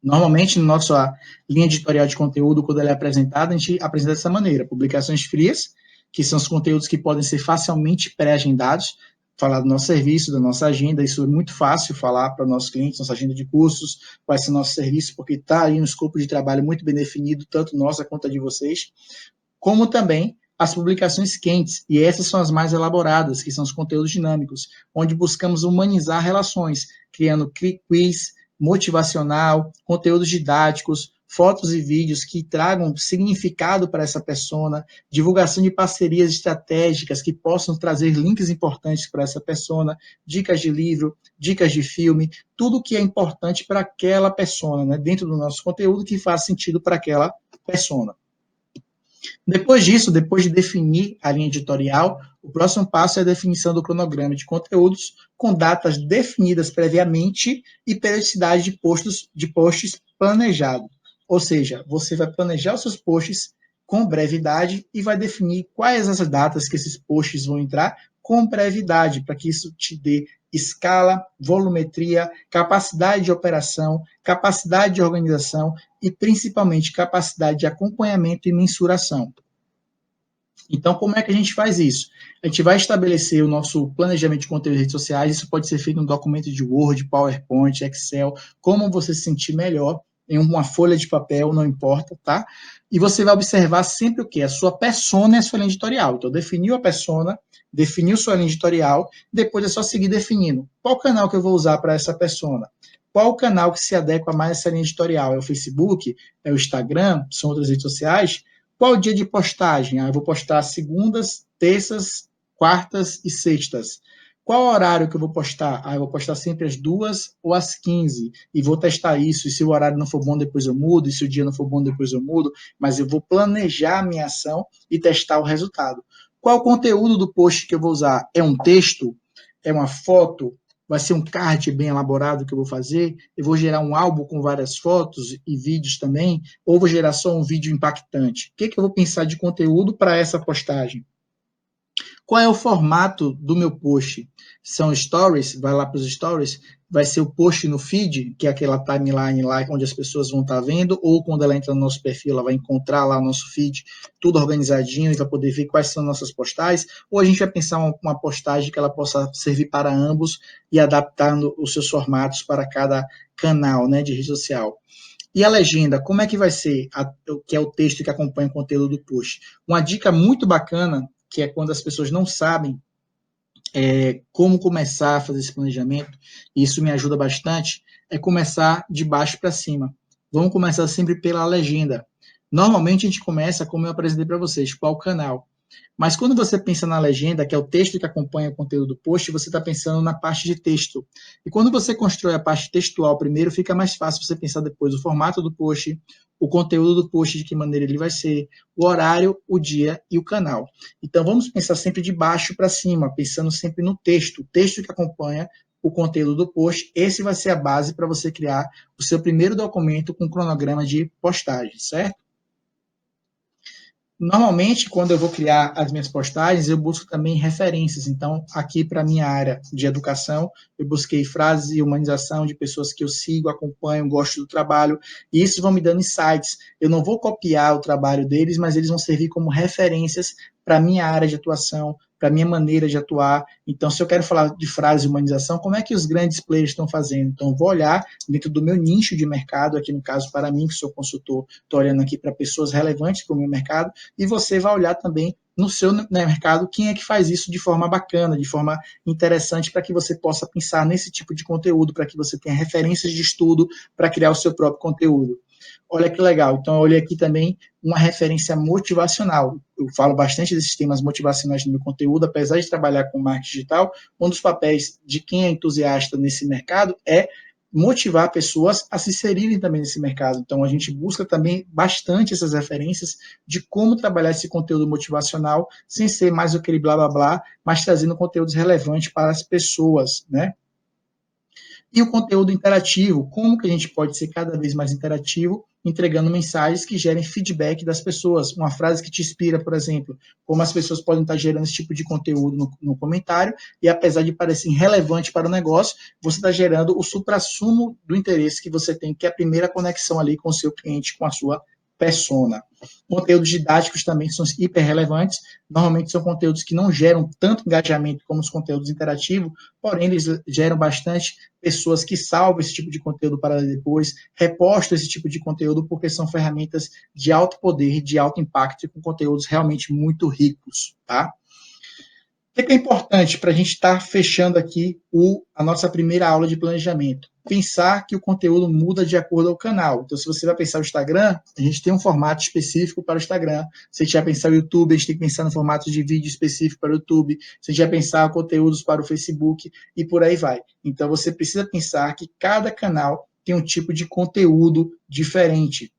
Normalmente, na nossa linha editorial de conteúdo, quando ela é apresentada, a gente apresenta dessa maneira: publicações frias, que são os conteúdos que podem ser facilmente pré-agendados, falar do nosso serviço, da nossa agenda. Isso é muito fácil falar para os nossos clientes, nossa agenda de cursos, qual vai ser o nosso serviço, porque está aí no escopo de trabalho muito bem definido, tanto nossa quanto a de vocês, como também as publicações quentes, e essas são as mais elaboradas, que são os conteúdos dinâmicos, onde buscamos humanizar relações, criando quiz motivacional, conteúdos didáticos, fotos e vídeos que tragam significado para essa persona, divulgação de parcerias estratégicas que possam trazer links importantes para essa persona, dicas de livro, dicas de filme, tudo que é importante para aquela persona, né, dentro do nosso conteúdo que faz sentido para aquela persona. Depois disso, depois de definir a linha editorial, o próximo passo é a definição do cronograma de conteúdos com datas definidas previamente e periodicidade de posts planejado. Ou seja, você vai planejar os seus posts com brevidade e vai definir quais as datas que esses posts vão entrar com brevidade, para que isso te dê escala, volumetria, capacidade de operação, capacidade de organização e, principalmente, capacidade de acompanhamento e mensuração. Então, como é que a gente faz isso? A gente vai estabelecer o nosso planejamento de conteúdo em redes sociais. Isso pode ser feito em um documento de Word, PowerPoint, Excel, como você se sentir melhor, em uma folha de papel, não importa, tá? E você vai observar sempre o quê? A sua persona e a sua linha editorial. Então, definiu a persona, definiu sua linha editorial, depois é só seguir definindo. Qual canal que eu vou usar para essa persona? Qual o canal que se adequa mais a essa linha editorial? É o Facebook? É o Instagram? São outras redes sociais? Qual o dia de postagem? Eu vou postar segundas, terças, quartas e sextas. Qual horário que eu vou postar? Eu vou postar sempre às 2 ou às 15 e vou testar isso. E se o horário não for bom, depois eu mudo. E se o dia não for bom, depois eu mudo. Mas eu vou planejar a minha ação e testar o resultado. Qual o conteúdo do post que eu vou usar? É um texto? É uma foto? Vai ser um card bem elaborado que eu vou fazer? Eu vou gerar um álbum com várias fotos e vídeos também? Ou vou gerar só um vídeo impactante? O que eu vou pensar de conteúdo para essa postagem? Qual é o formato do meu post? São stories? Vai lá para os stories? Vai ser o post no feed, que é aquela timeline lá onde as pessoas vão estar vendo, ou quando ela entra no nosso perfil, ela vai encontrar lá o nosso feed, tudo organizadinho, e vai poder ver quais são nossas postais, ou a gente vai pensar uma postagem que ela possa servir para ambos e adaptando os seus formatos para cada canal, né, de rede social. E a legenda, como é que vai ser, que é o texto que acompanha o conteúdo do post? Uma dica muito bacana, que é quando as pessoas não sabem como começar a fazer esse planejamento, e isso me ajuda bastante, é começar de baixo para cima. Vamos começar sempre pela legenda. Normalmente a gente começa, como eu apresentei para vocês, qual canal. Mas quando você pensa na legenda, que é o texto que acompanha o conteúdo do post, você está pensando na parte de texto. E quando você constrói a parte textual primeiro, fica mais fácil você pensar depois o formato do post, o conteúdo do post, de que maneira ele vai ser, o horário, o dia e o canal. Então vamos pensar sempre de baixo para cima, pensando sempre no texto, o texto que acompanha o conteúdo do post. Esse vai ser a base para você criar o seu primeiro documento com cronograma de postagem, certo? Normalmente, quando eu vou criar as minhas postagens, eu busco também referências. Então, aqui para a minha área de educação, eu busquei frases e humanização de pessoas que eu sigo, acompanho, gosto do trabalho, e isso vão me dando insights. Eu não vou copiar o trabalho deles, mas eles vão servir como referências para a minha área de atuação, para a minha maneira de atuar. Então, se eu quero falar de frase e humanização, como é que os grandes players estão fazendo? Então, eu vou olhar dentro do meu nicho de mercado, aqui no caso para mim, que sou consultor, estou olhando aqui para pessoas relevantes para o meu mercado, e você vai olhar também no seu mercado quem é que faz isso de forma bacana, de forma interessante, para que você possa pensar nesse tipo de conteúdo, para que você tenha referências de estudo para criar o seu próprio conteúdo. Olha que legal. Então, eu olhei aqui também uma referência motivacional. Eu falo bastante desses temas motivacionais no meu conteúdo, apesar de trabalhar com marketing digital, um dos papéis de quem é entusiasta nesse mercado é motivar pessoas a se inserirem também nesse mercado. Então, a gente busca também bastante essas referências de como trabalhar esse conteúdo motivacional sem ser mais aquele blá blá blá, mas trazendo conteúdos relevantes para as pessoas, né? E o conteúdo interativo, como que a gente pode ser cada vez mais interativo, entregando mensagens que gerem feedback das pessoas. Uma frase que te inspira, por exemplo, como as pessoas podem estar gerando esse tipo de conteúdo no comentário, e apesar de parecer irrelevante para o negócio, você está gerando o suprassumo do interesse que você tem, que é a primeira conexão ali com o seu cliente, com a sua persona. Conteúdos didáticos também são hiper relevantes, normalmente são conteúdos que não geram tanto engajamento como os conteúdos interativos, porém eles geram bastante pessoas que salvam esse tipo de conteúdo para depois, repostam esse tipo de conteúdo, porque são ferramentas de alto poder, de alto impacto e com conteúdos realmente muito ricos, tá? O que é importante para a gente estar fechando aqui a nossa primeira aula de planejamento? Pensar que o conteúdo muda de acordo ao canal. Então, se você vai pensar o Instagram, a gente tem um formato específico para o Instagram. Se a gente vai pensar o YouTube, a gente tem que pensar no formato de vídeo específico para o YouTube. Se a gente vai pensar conteúdos para o Facebook e por aí vai. Então, você precisa pensar que cada canal tem um tipo de conteúdo diferente.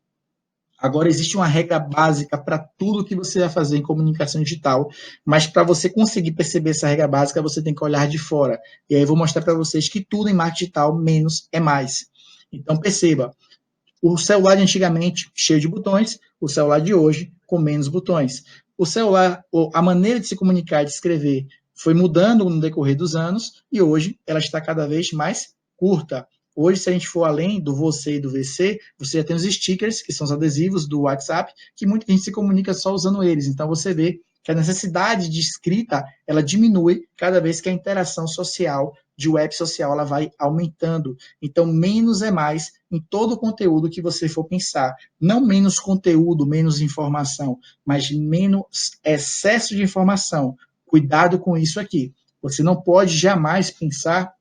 Agora, existe uma regra básica para tudo que você vai fazer em comunicação digital, mas para você conseguir perceber essa regra básica, você tem que olhar de fora. E aí eu vou mostrar para vocês que tudo em marketing digital menos é mais. Então, perceba, o celular de antigamente, cheio de botões, o celular de hoje, com menos botões. O celular, a maneira de se comunicar e de escrever foi mudando no decorrer dos anos e hoje ela está cada vez mais curta. Hoje, se a gente for além do você e do VC, você já tem os stickers, que são os adesivos do WhatsApp, que muita gente se comunica só usando eles. Então, você vê que a necessidade de escrita, ela diminui cada vez que a interação social, de web social, ela vai aumentando. Então, menos é mais em todo o conteúdo que você for pensar. Não menos conteúdo, menos informação, mas menos excesso de informação. Cuidado com isso aqui. Você não pode jamais pensar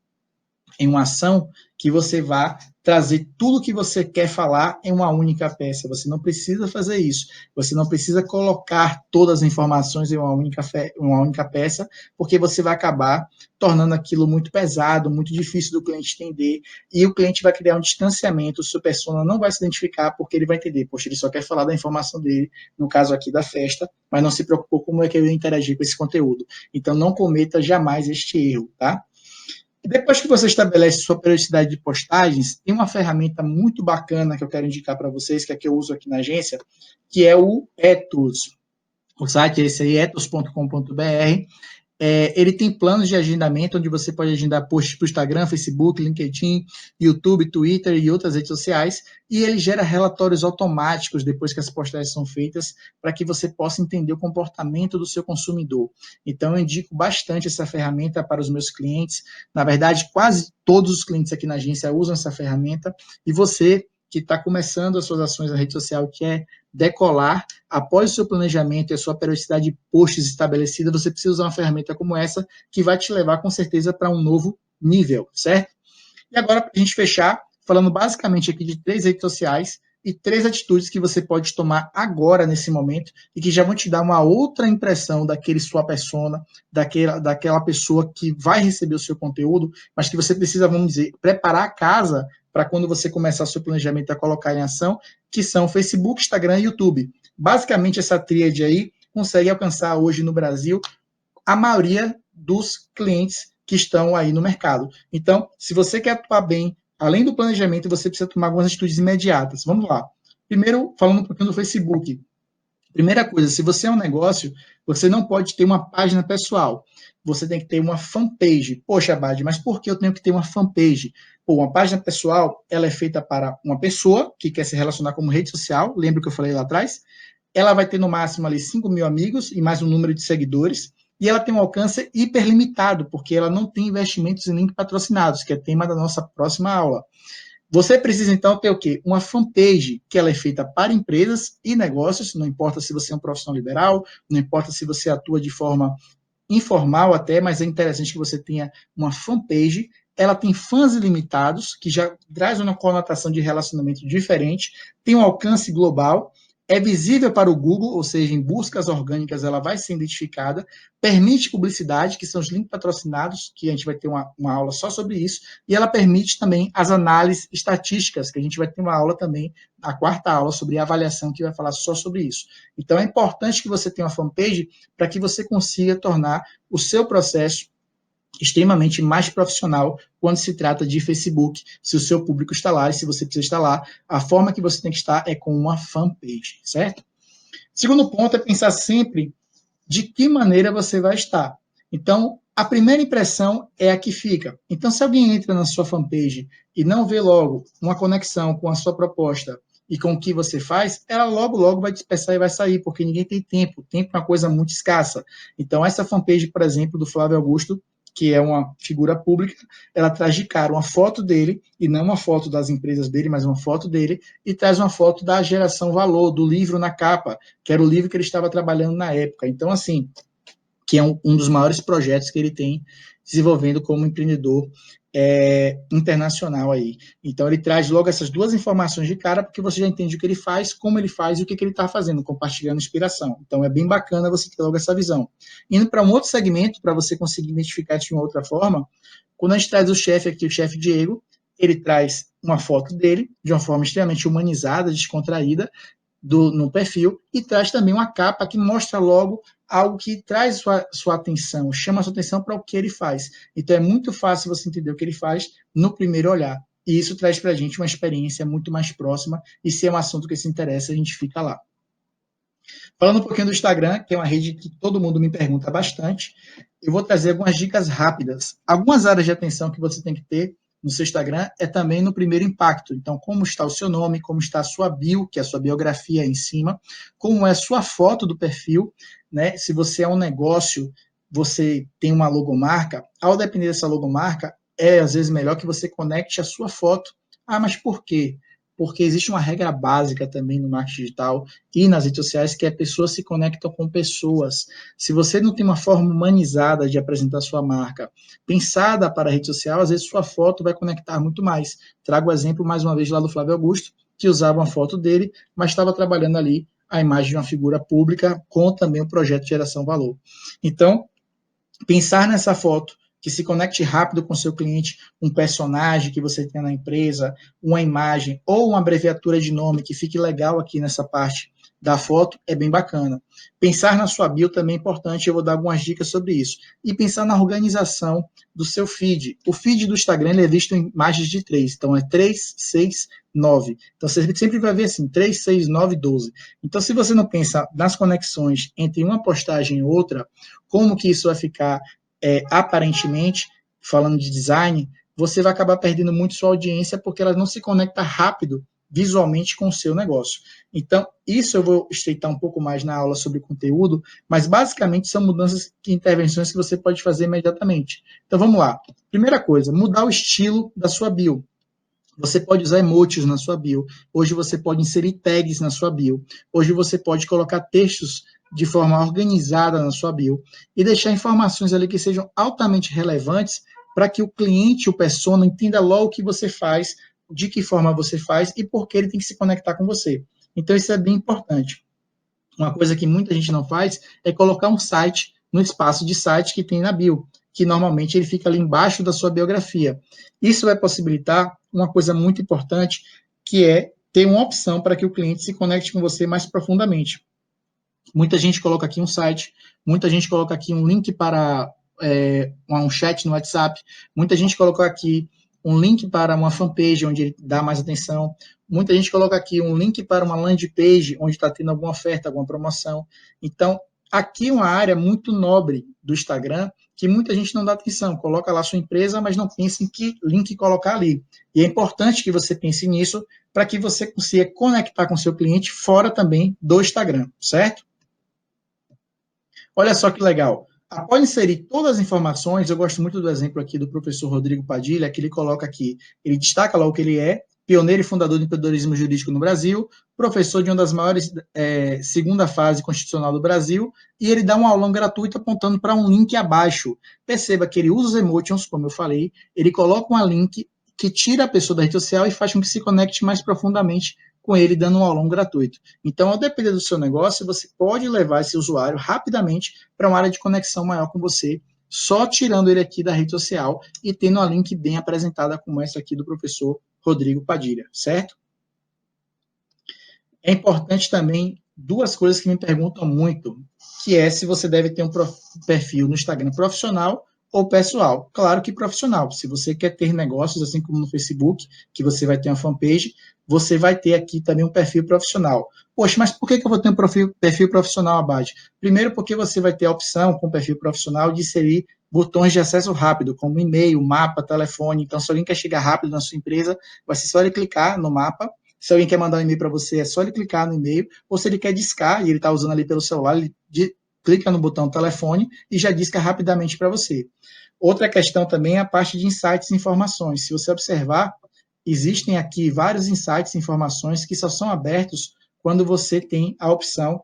em uma ação que você vá trazer tudo que você quer falar em uma única peça. Você não precisa fazer isso. Você não precisa colocar todas as informações em uma única peça, porque você vai acabar tornando aquilo muito pesado, muito difícil do cliente entender, e o cliente vai criar um distanciamento, o seu persona não vai se identificar, porque ele vai entender, poxa, ele só quer falar da informação dele, no caso aqui da festa, mas não se preocupou como é que eu ia interagir com esse conteúdo. Então, não cometa jamais este erro, tá? Depois que você estabelece sua periodicidade de postagens, tem uma ferramenta muito bacana que eu quero indicar para vocês, que é a que eu uso aqui na agência, que é o Ethos. O site é esse aí, ethos.com.br. Ele tem planos de agendamento, onde você pode agendar posts para o Instagram, Facebook, LinkedIn, YouTube, Twitter e outras redes sociais, e ele gera relatórios automáticos depois que as postagens são feitas, para que você possa entender o comportamento do seu consumidor. Então, eu indico bastante essa ferramenta para os meus clientes. Na verdade, quase todos os clientes aqui na agência usam essa ferramenta, e você que está começando as suas ações na rede social, quer decolar, após o seu planejamento e a sua periodicidade de posts estabelecida, você precisa usar uma ferramenta como essa, que vai te levar com certeza para um novo nível, certo? E agora, para a gente fechar, falando basicamente aqui de 3 redes sociais e 3 atitudes que você pode tomar agora, nesse momento, e que já vão te dar uma outra impressão daquele sua persona, daquela pessoa que vai receber o seu conteúdo, mas que você precisa, vamos dizer, preparar a casa para quando você começar o seu planejamento a colocar em ação, que são Facebook, Instagram e YouTube. Basicamente, essa tríade aí consegue alcançar hoje no Brasil a maioria dos clientes que estão aí no mercado. Então, se você quer atuar bem, além do planejamento, você precisa tomar algumas atitudes imediatas. Vamos lá. Primeiro, falando um pouquinho do Facebook. Primeira coisa, se você é um negócio, você não pode ter uma página pessoal. Você tem que ter uma fanpage. Poxa, Bad, mas por que eu tenho que ter uma fanpage? Pô, uma página pessoal, ela é feita para uma pessoa que quer se relacionar como rede social. Lembra que eu falei lá atrás? Ela vai ter no máximo ali 5 mil amigos e mais um número de seguidores. E ela tem um alcance hiperlimitado, porque ela não tem investimentos em link patrocinados, que é tema da nossa próxima aula. Você precisa, então, ter o quê? Uma fanpage, que ela é feita para empresas e negócios, não importa se você é um profissional liberal, não importa se você atua de forma informal até, mas é interessante que você tenha uma fanpage. Ela tem fãs ilimitados, que já traz uma conotação de relacionamento diferente, tem um alcance global, é visível para o Google, ou seja, em buscas orgânicas ela vai ser identificada, permite publicidade, que são os links patrocinados, que a gente vai ter uma aula só sobre isso, e ela permite também as análises estatísticas, que a gente vai ter uma aula também, a quarta aula sobre avaliação, que vai falar só sobre isso. Então é importante que você tenha uma fanpage para que você consiga tornar o seu processo extremamente mais profissional quando se trata de Facebook, se o seu público está lá e se você precisa estar lá, a forma que você tem que estar é com uma fanpage, certo? Segundo ponto é pensar sempre de que maneira você vai estar. Então, a primeira impressão é a que fica. Então, se alguém entra na sua fanpage e não vê logo uma conexão com a sua proposta e com o que você faz, ela logo vai dispersar e vai sair, porque ninguém tem tempo. O tempo é uma coisa muito escassa. Então, essa fanpage, por exemplo, do Flávio Augusto, que é uma figura pública, ela traz de cara uma foto dele, e não uma foto das empresas dele, mas uma foto dele, e traz uma foto da geração valor, do livro na capa, que era o livro que ele estava trabalhando na época. Então, assim, que é um dos maiores projetos que ele tem desenvolvendo como empreendedor internacional aí. Então, ele traz logo essas duas informações de cara, porque você já entende o que ele faz, como ele faz e o que ele está fazendo, compartilhando inspiração. Então, é bem bacana você ter logo essa visão. Indo para um outro segmento, para você conseguir identificar isso de uma outra forma, quando a gente traz o chefe aqui, o chefe Diego, ele traz uma foto dele, de uma forma extremamente humanizada, descontraída, no perfil, e traz também uma capa que mostra logo algo que traz sua atenção, chama a sua atenção para o que ele faz. Então é muito fácil você entender o que ele faz no primeiro olhar. E isso traz para a gente uma experiência muito mais próxima, e se é um assunto que se interessa, a gente fica lá. Falando um pouquinho do Instagram, que é uma rede que todo mundo me pergunta bastante, eu vou trazer algumas dicas rápidas. Algumas áreas de atenção que você tem que ter no seu Instagram é também no primeiro impacto. Então, como está o seu nome, como está a sua bio, que é a sua biografia em cima, como é a sua foto do perfil, né? Se você é um negócio, você tem uma logomarca, ao depender dessa logomarca, é às vezes melhor que você conecte a sua foto. Ah, mas por quê? Porque existe uma regra básica também no marketing digital e nas redes sociais, que é pessoas se conectam com pessoas. Se você não tem uma forma humanizada de apresentar sua marca, pensada para a rede social, às vezes sua foto vai conectar muito mais. Trago o exemplo, mais uma vez, lá do Flávio Augusto, que usava uma foto dele, mas estava trabalhando ali a imagem de uma figura pública com também o projeto de geração valor. Então, pensar nessa foto que se conecte rápido com o seu cliente, um personagem que você tenha na empresa, uma imagem ou uma abreviatura de nome que fique legal aqui nessa parte da foto, é bem bacana. Pensar na sua bio também é importante, eu vou dar algumas dicas sobre isso. E pensar na organização do seu feed. O feed do Instagram ele é visto em imagens de 3, então é 3, 6, 9. Então você sempre vai ver assim, 3, 6, 9, 12. Então se você não pensa nas conexões entre uma postagem e outra, como que isso vai ficar aparentemente, falando de design, você vai acabar perdendo muito sua audiência porque ela não se conecta rápido visualmente com o seu negócio. Então, isso eu vou estreitar um pouco mais na aula sobre conteúdo, mas basicamente são mudanças e intervenções que você pode fazer imediatamente. Então, vamos lá. Primeira coisa, mudar o estilo da sua bio. Você pode usar emojis na sua bio. Hoje você pode inserir tags na sua bio. Hoje você pode colocar textos de forma organizada na sua bio e deixar informações ali que sejam altamente relevantes para que o cliente, o persona, entenda logo o que você faz, de que forma você faz e por que ele tem que se conectar com você. Então isso é bem importante. Uma coisa que muita gente não faz é colocar um site no espaço de site que tem na bio, que normalmente ele fica ali embaixo da sua biografia. Isso vai possibilitar uma coisa muito importante, que é ter uma opção para que o cliente se conecte com você mais profundamente. Muita gente coloca aqui um site, muita gente coloca aqui um link para um chat no WhatsApp, muita gente coloca aqui um link para uma fanpage onde ele dá mais atenção, muita gente coloca aqui um link para uma landing page onde está tendo alguma oferta, alguma promoção. Então, aqui é uma área muito nobre do Instagram que muita gente não dá atenção, coloca lá sua empresa, mas não pensa em que link colocar ali. E é importante que você pense nisso para que você consiga conectar com seu cliente fora também do Instagram, certo? Olha só que legal. Após inserir todas as informações, eu gosto muito do exemplo aqui do professor Rodrigo Padilha, que ele coloca aqui, ele destaca lá o que ele é, pioneiro e fundador do empreendedorismo jurídico no Brasil, professor de uma das maiores segunda fase constitucional do Brasil, e ele dá um aulão gratuito apontando para um link abaixo. Perceba que ele usa os emotions, como eu falei, ele coloca um link que tira a pessoa da rede social e faz com que se conecte mais profundamente com ele, dando um aulão gratuito. Então, ao depender do seu negócio, você pode levar esse usuário rapidamente para uma área de conexão maior com você, só tirando ele aqui da rede social e tendo uma link bem apresentada como essa aqui do professor Rodrigo Padilha, certo? É importante também duas coisas que me perguntam muito, que é se você deve ter um perfil no Instagram profissional ou pessoal. Claro que profissional. Se você quer ter negócios, assim como no Facebook, que você vai ter uma fanpage, você vai ter aqui também um perfil profissional. Poxa, mas por que eu vou ter um perfil profissional abaixo? Primeiro, porque você vai ter a opção com o perfil profissional de inserir botões de acesso rápido, como e-mail, mapa, telefone. Então, se alguém quer chegar rápido na sua empresa, vai ser só ele clicar no mapa. Se alguém quer mandar um e-mail para você, é só ele clicar no e-mail. Ou se ele quer discar e ele está usando ali pelo celular, ele clica no botão telefone e já disca rapidamente para você. Outra questão também é a parte de insights e informações. Se você observar, existem aqui vários insights e informações que só são abertos quando você tem a opção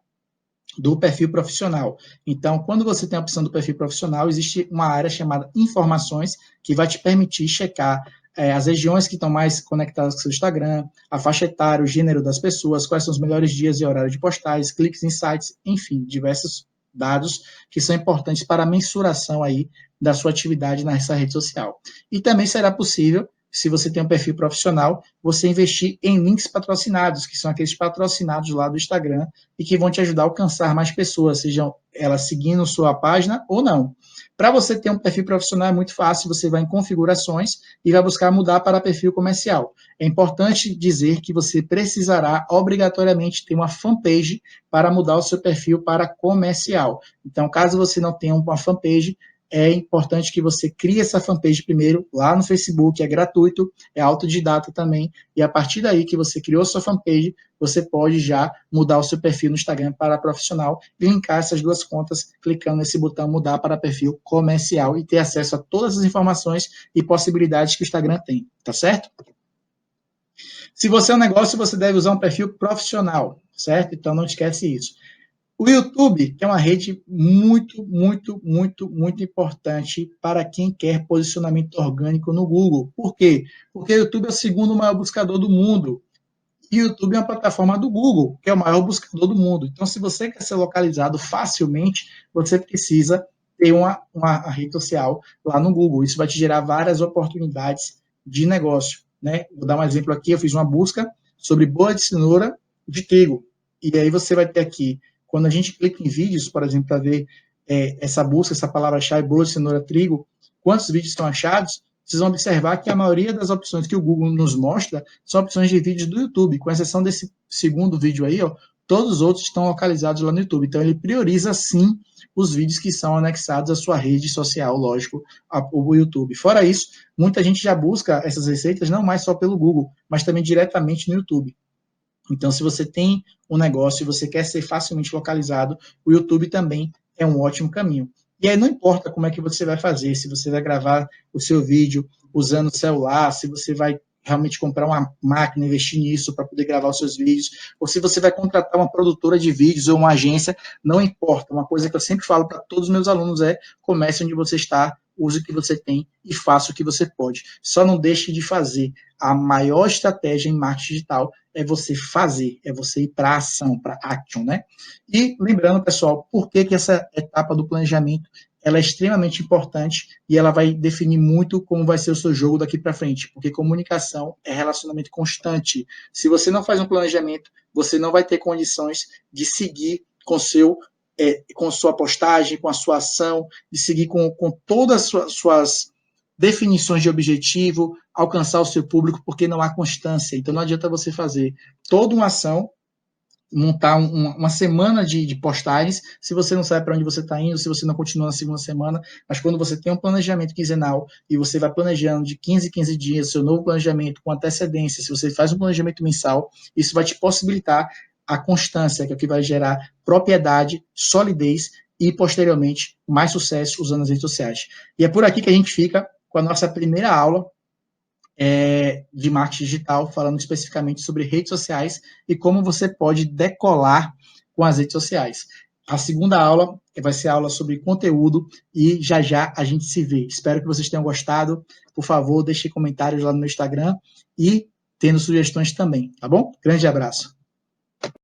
do perfil profissional. Então, quando você tem a opção do perfil profissional, existe uma área chamada informações, que vai te permitir checar as regiões que estão mais conectadas com o seu Instagram, a faixa etária, o gênero das pessoas, quais são os melhores dias e horário de postais, cliques, insights, enfim, diversos dados que são importantes para a mensuração aí da sua atividade nessa rede social. E também será possível, se você tem um perfil profissional, você investir em links patrocinados, que são aqueles patrocinados lá do Instagram e que vão te ajudar a alcançar mais pessoas, sejam elas seguindo sua página ou não. Para você ter um perfil profissional é muito fácil, você vai em configurações e vai buscar mudar para perfil comercial. É importante dizer que você precisará obrigatoriamente ter uma fanpage para mudar o seu perfil para comercial. Então, caso você não tenha uma fanpage, é importante que você crie essa fanpage primeiro lá no Facebook, é gratuito, é autodidata também, e a partir daí que você criou sua fanpage, você pode já mudar o seu perfil no Instagram para profissional e linkar essas duas contas clicando nesse botão mudar para perfil comercial e ter acesso a todas as informações e possibilidades que o Instagram tem, tá certo? Se você é um negócio, você deve usar um perfil profissional, certo? Então não esquece isso. O YouTube, que é uma rede muito, muito, muito, muito importante para quem quer posicionamento orgânico no Google. Por quê? Porque o YouTube é o segundo maior buscador do mundo. E o YouTube é uma plataforma do Google, que é o maior buscador do mundo. Então, se você quer ser localizado facilmente, você precisa ter uma rede social lá no Google. Isso vai te gerar várias oportunidades de negócio, né? Vou dar um exemplo aqui. Eu fiz uma busca sobre bola de cenoura de trigo. E aí você vai ter aqui, quando a gente clica em vídeos, por exemplo, para ver essa busca, essa palavra-chave, bola de cenoura, trigo, quantos vídeos são achados, vocês vão observar que a maioria das opções que o Google nos mostra são opções de vídeos do YouTube, com exceção desse segundo vídeo aí, ó, todos os outros estão localizados lá no YouTube. Então, ele prioriza, sim, os vídeos que são anexados à sua rede social, lógico, o YouTube. Fora isso, muita gente já busca essas receitas não mais só pelo Google, mas também diretamente no YouTube. Então, se você tem um negócio e você quer ser facilmente localizado, o YouTube também é um ótimo caminho. E aí não importa como é que você vai fazer, se você vai gravar o seu vídeo usando o celular, se você vai realmente comprar uma máquina, investir nisso para poder gravar os seus vídeos, ou se você vai contratar uma produtora de vídeos ou uma agência, não importa. Uma coisa que eu sempre falo para todos os meus alunos é: comece onde você está, use o que você tem e faça o que você pode. Só não deixe de fazer. A maior estratégia em marketing digital é você fazer, é você ir para a ação, para action, né? E lembrando, pessoal, por que essa etapa do planejamento ela é extremamente importante e ela vai definir muito como vai ser o seu jogo daqui para frente, porque comunicação é relacionamento constante. Se você não faz um planejamento, você não vai ter condições de seguir com sua postagem, com a sua ação, de seguir com todas as suas definições de objetivo, alcançar o seu público, porque não há constância. Então não adianta você fazer toda uma ação, montar uma semana de postagens, se você não sabe para onde você está indo, se você não continua na segunda semana, mas quando você tem um planejamento quinzenal e você vai planejando de 15 em 15 dias, seu novo planejamento com antecedência, se você faz um planejamento mensal, isso vai te possibilitar a constância, que é o que vai gerar propriedade, solidez e, posteriormente, mais sucesso usando as redes sociais. E é por aqui que a gente fica com a nossa primeira aula de marketing digital, falando especificamente sobre redes sociais e como você pode decolar com as redes sociais. A segunda aula vai ser a aula sobre conteúdo e já já a gente se vê. Espero que vocês tenham gostado. Por favor, deixe comentários lá no meu Instagram e tendo sugestões também, tá bom? Grande abraço.